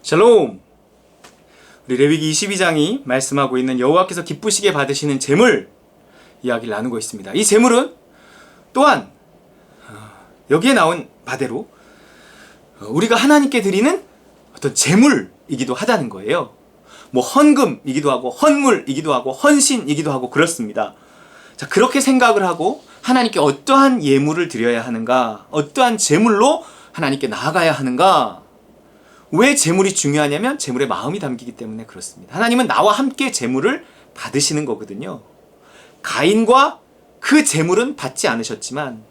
샬롬! 우리 레위기 22장이 말씀하고 있는 여호와께서 기쁘시게 받으시는 제물 이야기를 나누고 있습니다. 이 제물은 또한 여기에 나온 바대로 우리가 하나님께 드리는 어떤 제물이기도 하다는 거예요. 뭐 헌금이기도 하고 헌물이기도 하고 헌신이기도 하고 그렇습니다. 자, 그렇게 생각을 하고 하나님께 어떠한 예물을 드려야 하는가, 어떠한 제물로 하나님께 나아가야 하는가. 왜 제물이 중요하냐면 제물의 마음이 담기기 때문에 그렇습니다. 하나님은 나와 함께 제물을 받으시는 거거든요. 가인과 그 제물은 받지 않으셨지만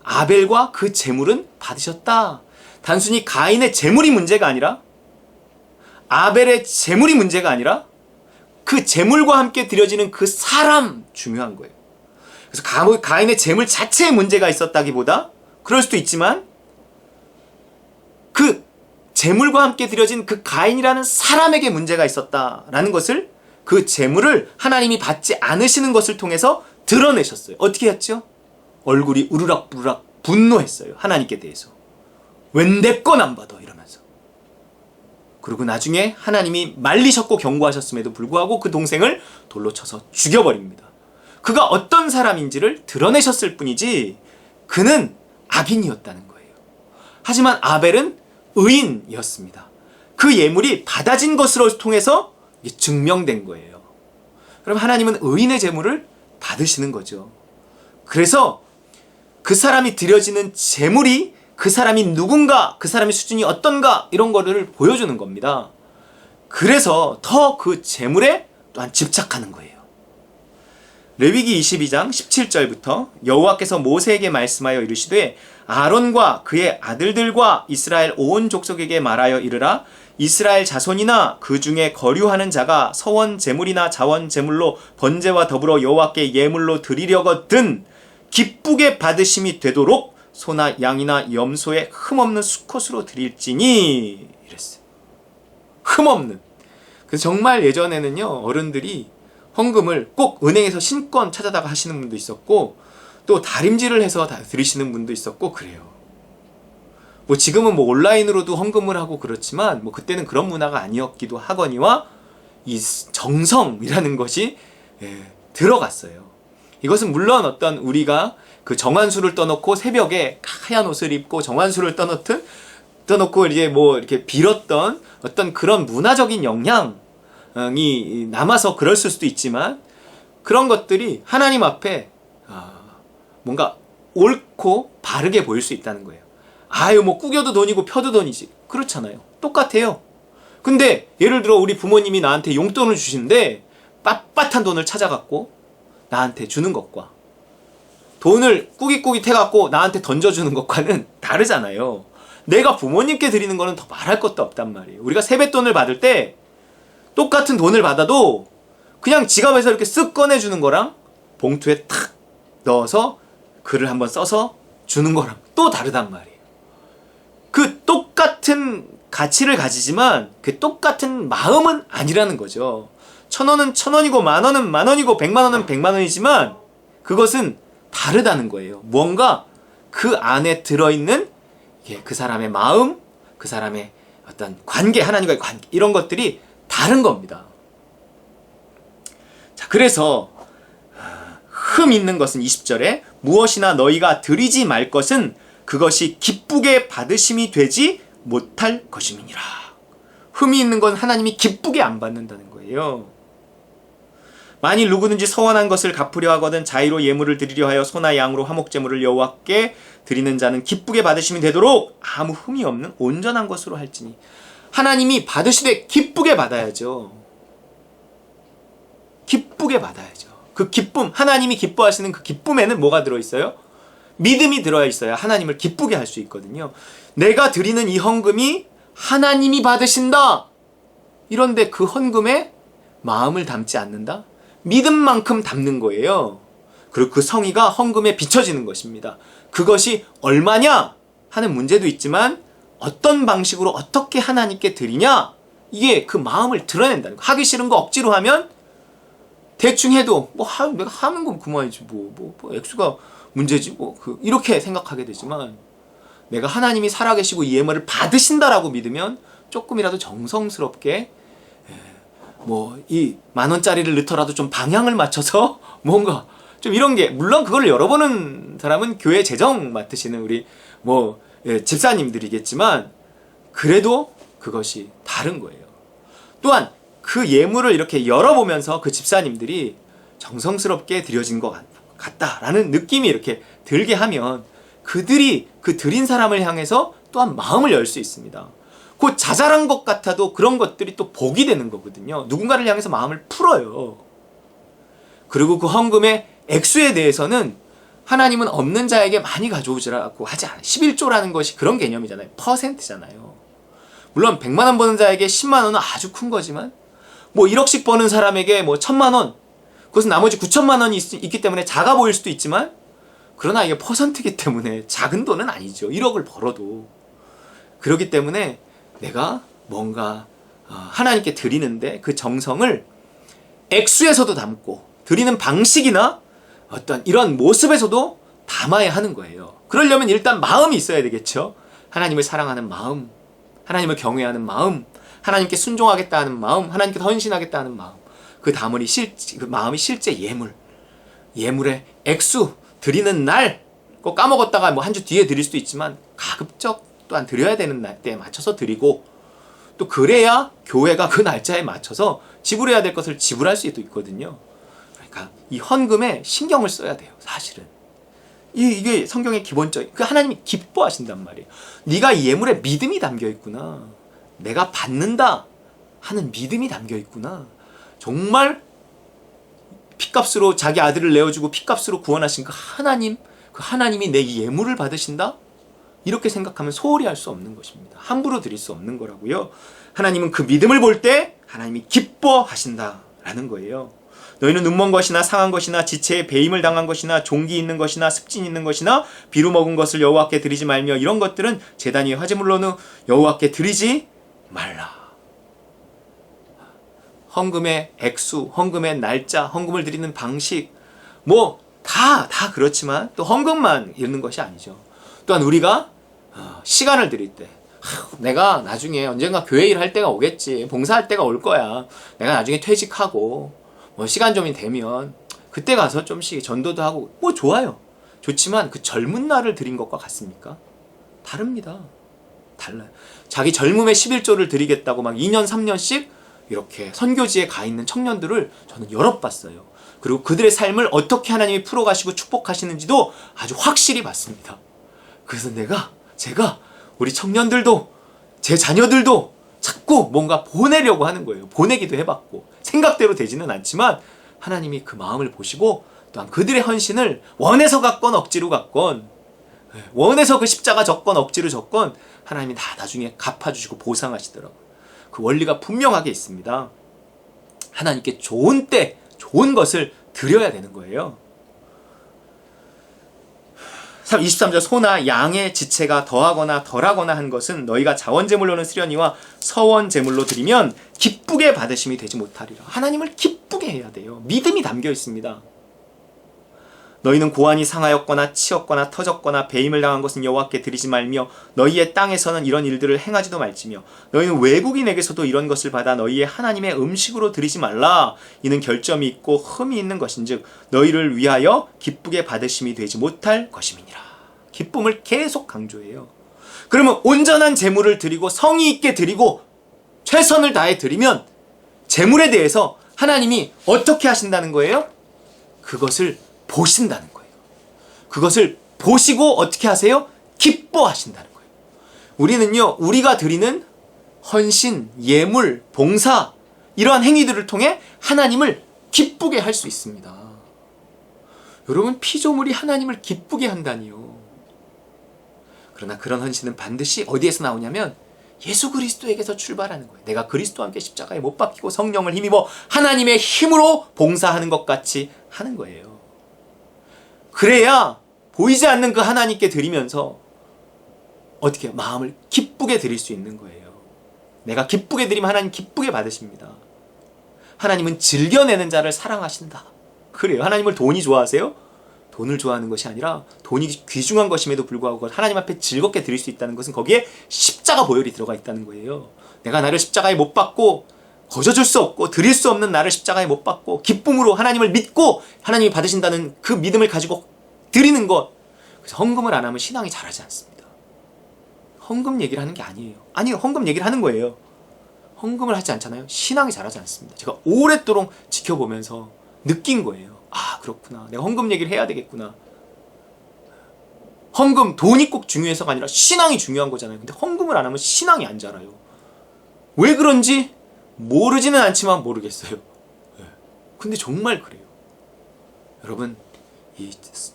아벨과 그 제물은 받으셨다. 단순히 가인의 제물이 문제가 아니라 아벨의 제물이 문제가 아니라 그 제물과 함께 드려지는 그 사람 중요한 거예요. 그래서 가인의 제물 자체에 문제가 있었다기보다 그럴 수도 있지만 그 제물과 함께 드려진 그 가인이라는 사람에게 문제가 있었다라는 것을, 그 제물을 하나님이 받지 않으시는 것을 통해서 드러내셨어요. 어떻게 했죠? 얼굴이 우르락부르락 분노했어요. 하나님께 대해서. 웬 내 건 안 받아 이러면서. 그리고 나중에 하나님이 말리셨고 경고하셨음에도 불구하고 그 동생을 돌로 쳐서 죽여버립니다. 그가 어떤 사람인지를 드러내셨을 뿐이지 그는 악인이었다는 거예요. 하지만 아벨은 의인이었습니다. 그 예물이 받아진 것으로 통해서 증명된 거예요. 그럼 하나님은 의인의 제물을 받으시는 거죠. 그래서 그 사람이 드려지는 제물이 그 사람이 누군가, 그 사람의 수준이 어떤가 이런 거를 보여주는 겁니다. 그래서 더 그 제물에 또한 집착하는 거예요. 레위기 22장 17절부터 여호와께서 모세에게 말씀하여 이르시되 아론과 그의 아들들과 이스라엘 온 족속에게 말하여 이르라. 이스라엘 자손이나 그 중에 거류하는 자가 서원 제물이나 자원 제물로 번제와 더불어 여호와께 예물로 드리려거든 기쁘게 받으심이 되도록 소나 양이나 염소의 흠없는 수컷으로 드릴지니 이랬어요. 흠없는. 그래서 정말 예전에는요, 어른들이 헌금을 꼭 은행에서 신권 찾아다가 하시는 분도 있었고 또 다림질을 해서 드리시는 분도 있었고 그래요. 뭐 지금은 뭐 온라인으로도 헌금을 하고 그렇지만 뭐 그때는 그런 문화가 아니었기도 하거니와 이 정성이라는 것이 들어갔어요. 이것은 물론 어떤 우리가 그 정한수를 떠놓고 새벽에 하얀 옷을 입고 정한수를 떠놓고 이제 뭐 이렇게 빌었던 어떤 그런 문화적인 영향이 남아서 그랬을 수도 있지만 그런 것들이 하나님 앞에 뭔가 옳고 바르게 보일 수 있다는 거예요. 아유 뭐 꾸겨도 돈이고 펴도 돈이지. 그렇잖아요. 똑같아요. 근데 예를 들어 우리 부모님이 나한테 용돈을 주시는데 빳빳한 돈을 찾아갖고 나한테 주는 것과 돈을 꾸깃꾸깃 해갖고 나한테 던져주는 것과는 다르잖아요. 내가 부모님께 드리는 거는 더 말할 것도 없단 말이에요. 우리가 세뱃돈을 받을 때 똑같은 돈을 받아도 그냥 지갑에서 이렇게 쓱 꺼내주는 거랑 봉투에 탁 넣어서 글을 한번 써서 주는 거랑 또 다르단 말이에요. 그 똑같은 가치를 가지지만 그 똑같은 마음은 아니라는 거죠. 1,000원은 1,000원이고 만원은 만원이고 100만원은 100만원이지만 그것은 다르다는 거예요. 뭔가 그 안에 들어있는 그 사람의 마음, 그 사람의 어떤 관계, 하나님과의 관계 이런 것들이 다른 겁니다. 자, 그래서 흠 있는 것은 20절에 무엇이나 너희가 드리지 말 것은 그것이 기쁘게 받으심이 되지 못할 것임이니라. 흠이 있는 건 하나님이 기쁘게 안 받는다는 거예요. 만일 누구든지 서원한 것을 갚으려 하거든 자의로 예물을 드리려 하여 소나 양으로 화목제물을 여호와께 드리는 자는 기쁘게 받으심이 되도록 아무 흠이 없는 온전한 것으로 할지니. 하나님이 받으시되 기쁘게 받아야죠. 기쁘게 받아야죠. 그 기쁨, 하나님이 기뻐하시는 그 기쁨에는 뭐가 들어있어요? 믿음이 들어있어야 하나님을 기쁘게 할 수 있거든요. 내가 드리는 이 헌금이 하나님이 받으신다. 이런데 그 헌금에 마음을 담지 않는다? 믿음만큼 담는 거예요. 그리고 그 성의가 헌금에 비춰지는 것입니다. 그것이 얼마냐 하는 문제도 있지만 어떤 방식으로 어떻게 하나님께 드리냐, 이게 그 마음을 드러낸다는 거. 하기 싫은 거 억지로 하면 대충 해도 내가 하는 건 그만이지 뭐 액수가 문제지 이렇게 생각하게 되지만 내가 하나님이 살아계시고 이 예물을 받으신다라고 믿으면 조금이라도 정성스럽게 뭐 이 10,000원짜리를 넣더라도 좀 방향을 맞춰서 뭔가 좀 이런 게, 물론 그걸 열어보는 사람은 교회 재정 맡으시는 우리 집사님들이겠지만 그래도 그것이 다른 거예요. 또한 그 예물을 이렇게 열어보면서 그 집사님들이 정성스럽게 드려진 것 같다라는 느낌이 이렇게 들게 하면 그들이 그 드린 사람을 향해서 또한 마음을 열 수 있습니다. 그 자잘한 것 같아도 그런 것들이 또 복이 되는 거거든요. 누군가를 향해서 마음을 풀어요. 그리고 그 헌금의 액수에 대해서는 하나님은 없는 자에게 많이 가져오지라고 하지 않아요. 11조라는 것이 그런 개념이잖아요. 퍼센트잖아요. 물론 100만 원 버는 자에게 10만 원은 아주 큰 거지만 뭐 1억씩 버는 사람에게 뭐 1,000만 원, 그것은 나머지 9천만 원이 있기 때문에 작아 보일 수도 있지만 그러나 이게 퍼센트이기 때문에 작은 돈은 아니죠. 1억을 벌어도. 그렇기 때문에 내가 뭔가 하나님께 드리는데 그 정성을 액수에서도 담고 드리는 방식이나 어떤 이런 모습에서도 담아야 하는 거예요. 그러려면 일단 마음이 있어야 되겠죠. 하나님을 사랑하는 마음, 하나님을 경외하는 마음, 하나님께 순종하겠다는 마음, 하나님께 헌신하겠다는 마음. 그 마음이 실제 예물의 액수, 드리는 날, 꼭 까먹었다가 뭐 한 주 뒤에 드릴 수도 있지만 가급적 또한 드려야 되는 날짜에 맞춰서 드리고, 또 그래야 교회가 그 날짜에 맞춰서 지불해야 될 것을 지불할 수도 있거든요. 그러니까 이 헌금에 신경을 써야 돼요. 사실은 이게 성경의 기본적인, 그 하나님이 기뻐하신단 말이에요. 네가 이 예물에 믿음이 담겨 있구나, 내가 받는다 하는 믿음이 담겨 있구나, 정말 핏값으로 자기 아들을 내어주고 핏값으로 구원하신 그 하나님이 내 이 예물을 받으신다, 이렇게 생각하면 소홀히 할 수 없는 것입니다. 함부로 드릴 수 없는 거라고요. 하나님은 그 믿음을 볼 때 하나님이 기뻐하신다라는 거예요. 너희는 눈먼 것이나 상한 것이나 지체에 배임을 당한 것이나 종기 있는 것이나 습진 있는 것이나 비루 먹은 것을 여호와께 드리지 말며, 이런 것들은 제단 위의 화제물로는 여호와께 드리지 말라. 헌금의 액수, 헌금의 날짜, 헌금을 드리는 방식, 뭐 다 그렇지만 또 헌금만 있는 것이 아니죠. 또한 우리가 시간을 드릴 때, 내가 나중에 언젠가 교회 일할 때가 오겠지, 봉사할 때가 올 거야, 내가 나중에 퇴직하고 뭐 시간 좀이 되면 그때 가서 좀씩 전도도 하고, 뭐 좋아요. 좋지만 그 젊은 날을 드린 것과 같습니까? 다릅니다. 달라요. 자기 젊음의 11조를 드리겠다고 막 2년 3년씩 이렇게 선교지에 가 있는 청년들을 저는 여럿 봤어요. 그리고 그들의 삶을 어떻게 하나님이 풀어가시고 축복하시는지도 아주 확실히 봤습니다. 그래서 제가 우리 청년들도 제 자녀들도 자꾸 뭔가 보내려고 하는 거예요. 보내기도 해봤고 생각대로 되지는 않지만 하나님이 그 마음을 보시고 또한 그들의 헌신을 원해서 갖건 억지로 갖건, 원해서 그 십자가 졌건 억지로 졌건 하나님이 다 나중에 갚아주시고 보상하시더라고요. 그 원리가 분명하게 있습니다. 하나님께 좋은 때 좋은 것을 드려야 되는 거예요. 23절, 소나 양의 지체가 더하거나 덜하거나 한 것은 너희가 자원제물로는 쓰려니와 서원제물로 드리면 기쁘게 받으심이 되지 못하리라. 하나님을 기쁘게 해야 돼요. 믿음이 담겨 있습니다. 너희는 고환이 상하였거나 치였거나 터졌거나 배임을 당한 것은 여호와께 드리지 말며 너희의 땅에서는 이런 일들을 행하지도 말지며 너희는 외국인에게서도 이런 것을 받아 너희의 하나님의 음식으로 드리지 말라. 이는 결점이 있고 흠이 있는 것인즉 너희를 위하여 기쁘게 받으심이 되지 못할 것임이니라. 기쁨을 계속 강조해요. 그러면 온전한 제물을 드리고 성의 있게 드리고 최선을 다해 드리면 제물에 대해서 하나님이 어떻게 하신다는 거예요? 그것을 보신다는 거예요. 그것을 보시고 어떻게 하세요? 기뻐하신다는 거예요. 우리는요, 우리가 드리는 헌신, 예물, 봉사, 이러한 행위들을 통해 하나님을 기쁘게 할 수 있습니다. 여러분, 피조물이 하나님을 기쁘게 한다니요. 그러나 그런 헌신은 반드시 어디에서 나오냐면 예수 그리스도에게서 출발하는 거예요. 내가 그리스도와 함께 십자가에 못 박히고 성령을 힘입어 하나님의 힘으로 봉사하는 것 같이 하는 거예요. 그래야 보이지 않는 그 하나님께 드리면서 어떻게 마음을 기쁘게 드릴 수 있는 거예요. 내가 기쁘게 드리면 하나님 기쁘게 받으십니다. 하나님은 즐겨내는 자를 사랑하신다. 그래요. 하나님을 돈이 좋아하세요? 돈을 좋아하는 것이 아니라 돈이 귀중한 것임에도 불구하고 하나님 앞에 즐겁게 드릴 수 있다는 것은 거기에 십자가 보혈이 들어가 있다는 거예요. 내가 나를 십자가에 못 박고 거저줄 수 없고 드릴 수 없는 나를 십자가에 못 박고 기쁨으로 하나님을 믿고 하나님이 받으신다는 그 믿음을 가지고 드리는 것. 그래서 헌금을 안 하면 신앙이 자라지 않습니다. 헌금 얘기를 하는 게 아니에요. 아니요, 헌금 얘기를 하는 거예요. 헌금을 하지 않잖아요. 신앙이 자라지 않습니다. 제가 오랫도록 지켜보면서 느낀 거예요. 아, 그렇구나. 내가 헌금 얘기를 해야 되겠구나. 헌금, 돈이 꼭 중요해서가 아니라 신앙이 중요한 거잖아요. 근데 헌금을 안 하면 신앙이 안 자라요. 왜 그런지 모르지는 않지만 모르겠어요. 근데 정말 그래요. 여러분, 이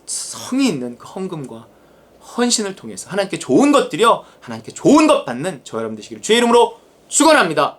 성이 있는 그 헌금과 헌신을 통해서 하나님께 좋은 것 드려 하나님께 좋은 것 받는 저 여러분 되시기를 주의 이름으로 축원합니다.